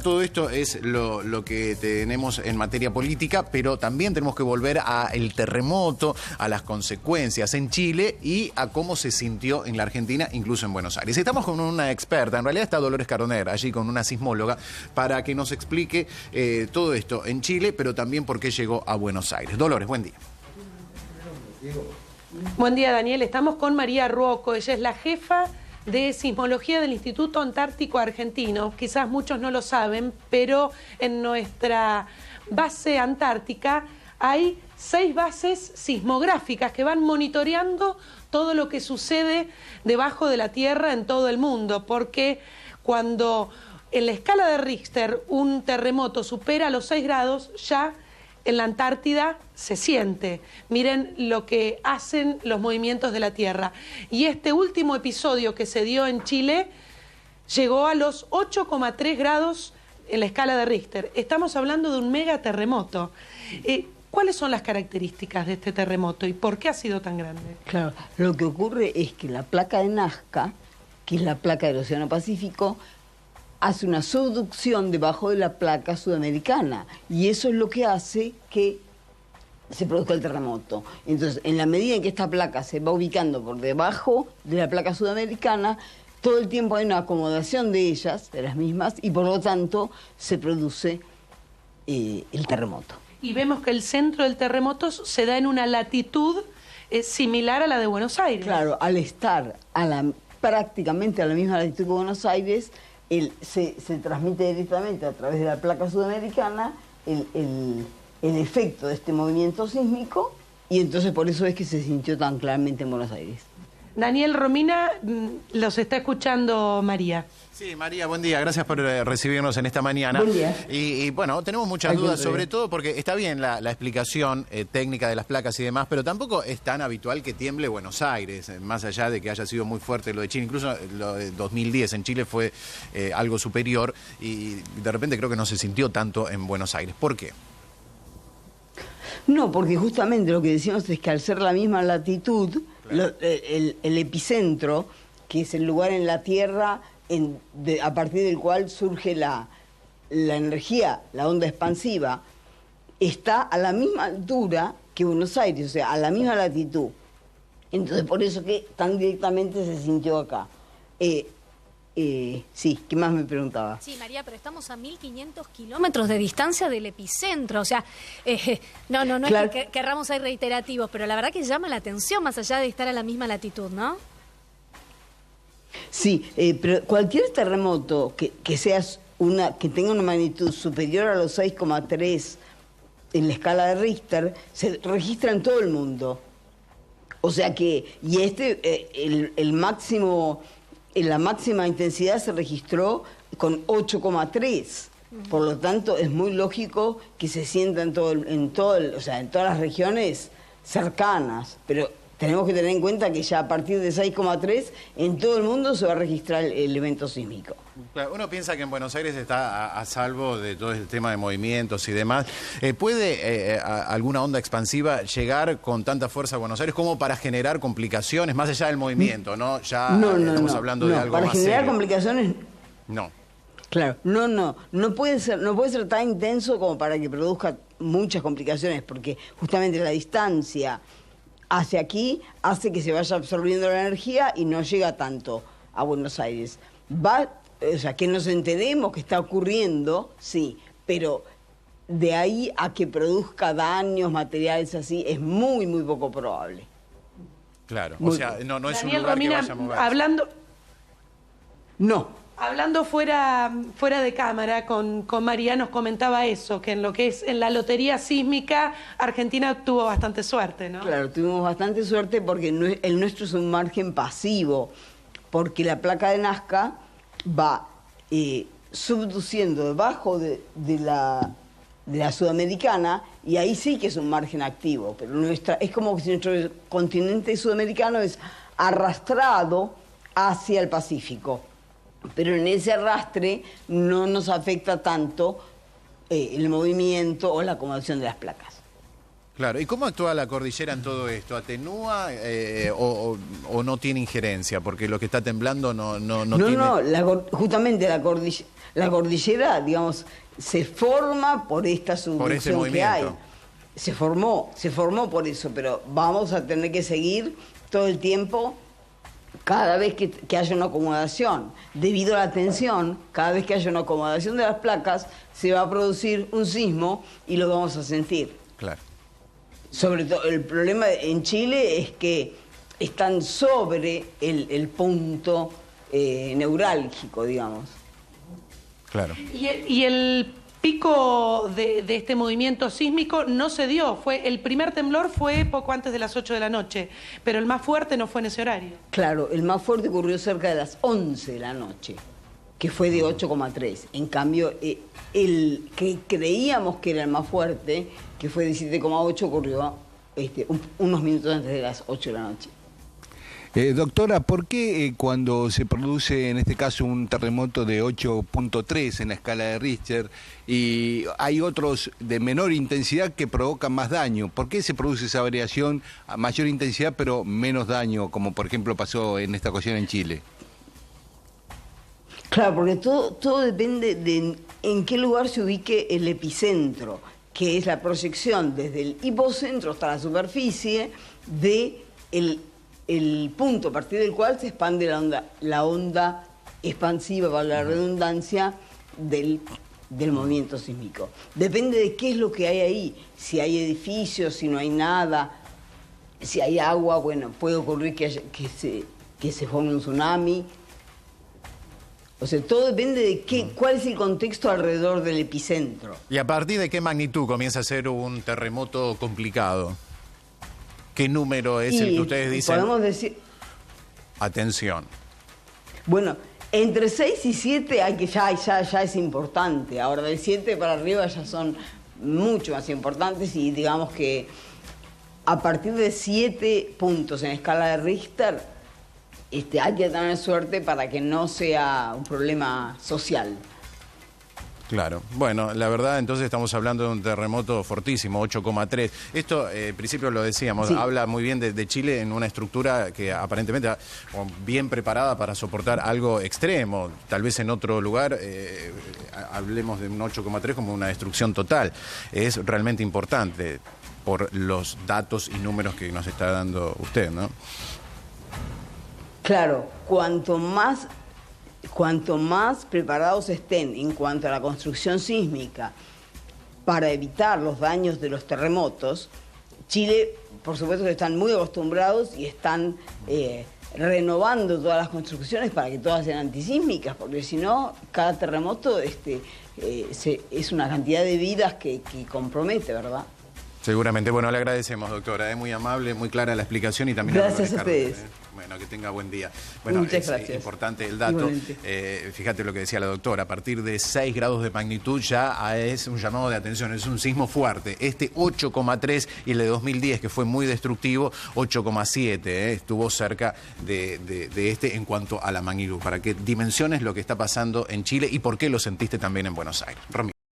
Todo esto es lo que tenemos en materia política, pero también tenemos que volver al terremoto, a las consecuencias en Chile y a cómo se sintió en la Argentina, incluso en Buenos Aires. Estamos con una experta, en realidad está Dolores Caroner, allí con una sismóloga, para que nos explique todo esto en Chile, pero también por qué llegó a Buenos Aires. Dolores, buen día. Buen día, Daniel. Estamos con María Ruocco. Ella es la jefa de Sismología del Instituto Antártico Argentino. Quizás muchos no lo saben, pero en nuestra base antártica hay 6 bases sismográficas que van monitoreando todo lo que sucede debajo de la tierra en todo el mundo, porque cuando en la escala de Richter un terremoto supera los 6 grados, ya en la Antártida se siente. Miren lo que hacen los movimientos de la Tierra. Y este último episodio que se dio en Chile llegó a los 8,3 grados en la escala de Richter. Estamos hablando de un megaterremoto. ¿Cuáles son las características de este terremoto y por qué ha sido tan grande? Claro, lo que ocurre es que la placa de Nazca, que es la placa del Océano Pacífico, hace una subducción debajo de la placa sudamericana y eso es lo que hace que se produzca el terremoto. Entonces, en la medida en que esta placa se va ubicando por debajo de la placa sudamericana, todo el tiempo hay una acomodación de ellas, de las mismas, y por lo tanto se produce el terremoto. Y vemos que el centro del terremoto se da en una latitud similar a la de Buenos Aires. Claro, al estar prácticamente a la misma latitud que Buenos Aires, se transmite directamente a través de la placa sudamericana el efecto de este movimiento sísmico y entonces por eso es que se sintió tan claramente en Buenos Aires. Daniel, Romina, los está escuchando María. Sí, María, buen día. Gracias por recibirnos en esta mañana. Buen día. Y bueno, tenemos muchas dudas, sobre todo porque está bien la explicación técnica de las placas y demás, pero tampoco es tan habitual que tiemble Buenos Aires, más allá de que haya sido muy fuerte lo de Chile. Incluso lo de 2010 en Chile fue algo superior y de repente creo que no se sintió tanto en Buenos Aires. ¿Por qué? No, porque justamente lo que decimos es que al ser la misma latitud, claro, el epicentro, que es el lugar en la Tierra a partir del cual surge la energía, la onda expansiva, está a la misma altura que Buenos Aires, o sea, a la misma latitud. Entonces, por eso que tan directamente se sintió acá. Sí, ¿qué más me preguntaba? Sí, María, pero estamos a 1.500 kilómetros de distancia del epicentro, o sea, no claro, es que querramos ser reiterativos, pero la verdad que llama la atención más allá de estar a la misma latitud, ¿no? Sí, pero cualquier terremoto que tenga una magnitud superior a los 6,3 en la escala de Richter, se registra en todo el mundo. O sea que, y el máximo... la máxima intensidad se registró con 8,3. Por lo tanto, es muy lógico que se sienta en todas las regiones cercanas. Pero tenemos que tener en cuenta que ya a partir de 6,3 en todo el mundo se va a registrar el evento sísmico. Claro, uno piensa que en Buenos Aires está a salvo de todo el tema de movimientos y demás. ¿Puede alguna onda expansiva llegar con tanta fuerza a Buenos Aires como para generar complicaciones, más allá del movimiento, ¿no? Ya estamos hablando de algo más serio. Para generar complicaciones... No. Claro, no puede ser tan intenso como para que produzca muchas complicaciones, porque justamente la distancia hacia aquí hace que se vaya absorbiendo la energía y no llega tanto a Buenos Aires. O sea, que nos enteremos que está ocurriendo, sí, pero de ahí a que produzca daños materiales así es muy, muy poco probable. Claro, o sea, no es Daniel, un lugar Romina, que vaya a mover. Hablando fuera de cámara con María, nos comentaba eso, que en lo que es en la lotería sísmica, Argentina tuvo bastante suerte, ¿no? Claro, tuvimos bastante suerte porque el nuestro es un margen pasivo, porque la placa de Nazca va subduciendo debajo de la sudamericana y ahí sí que es un margen activo, pero es como si nuestro continente sudamericano es arrastrado hacia el Pacífico. Pero en ese arrastre no nos afecta tanto el movimiento o la acomodación de las placas. Claro, ¿y cómo actúa la cordillera en todo esto? ¿Atenúa o no tiene injerencia? Porque lo que está temblando no tiene... No, justamente la cordillera, digamos, se forma por esta subducción que hay. Se formó por eso, pero vamos a tener que seguir todo el tiempo, cada vez que haya una acomodación. Debido a la tensión, cada vez que haya una acomodación de las placas, se va a producir un sismo y lo vamos a sentir. Claro. Sobre todo, el problema en Chile es que están sobre el punto neurálgico, digamos. Claro. Y el pico de este movimiento sísmico no se dio. El primer temblor fue poco antes de las 8 de la noche, pero el más fuerte no fue en ese horario. Claro, el más fuerte ocurrió cerca de las 11 de la noche, que fue de 8,3. En cambio, el que creíamos que era el más fuerte, que fue de 7,8, ocurrió unos minutos antes de las 8 de la noche. Doctora, ¿por qué cuando se produce en este caso un terremoto de 8.3 en la escala de Richter y hay otros de menor intensidad que provocan más daño, por qué se produce esa variación a mayor intensidad pero menos daño, como por ejemplo pasó en esta ocasión en Chile? Claro, porque todo depende de en qué lugar se ubique el epicentro, que es la proyección desde el hipocentro hasta la superficie de el punto a partir del cual se expande la onda expansiva, para la redundancia, del movimiento sísmico. Depende de qué es lo que hay ahí, si hay edificios, si no hay nada, si hay agua, bueno, puede ocurrir que se forme un tsunami. O sea, todo depende de cuál es el contexto alrededor del epicentro. ¿Y a partir de qué magnitud comienza a ser un terremoto complicado? ¿Qué número es el que ustedes dicen? Podemos decir... Atención. Bueno, entre 6 y 7 hay que ya es importante. Ahora, de 7 para arriba ya son mucho más importantes y digamos que a partir de 7 puntos en escala de Richter hay que tener suerte para que no sea un problema social. Claro. Bueno, la verdad, entonces estamos hablando de un terremoto fortísimo, 8,3. Esto, en principio lo decíamos, sí. Habla muy bien de Chile en una estructura que aparentemente bien preparada para soportar algo extremo. Tal vez en otro lugar hablemos de un 8,3 como una destrucción total. Es realmente importante por los datos y números que nos está dando usted, ¿no? Claro, cuanto más preparados estén en cuanto a la construcción sísmica para evitar los daños de los terremotos, Chile, por supuesto que están muy acostumbrados y están renovando todas las construcciones para que todas sean antisísmicas, porque si no, cada terremoto es una cantidad de vidas que compromete, ¿verdad? Seguramente. Bueno, le agradecemos, doctora. Es muy amable, muy clara la explicación y también... Gracias a ustedes. Bueno, que tenga buen día. Bueno, muchas gracias. Importante el dato. Fíjate lo que decía la doctora. A partir de 6 grados de magnitud ya es un llamado de atención. Es un sismo fuerte. 8,3 y el de 2010, que fue muy destructivo, 8,7. Estuvo cerca de en cuanto a la magnitud. Para que dimensiones lo que está pasando en Chile y por qué lo sentiste también en Buenos Aires. Romina.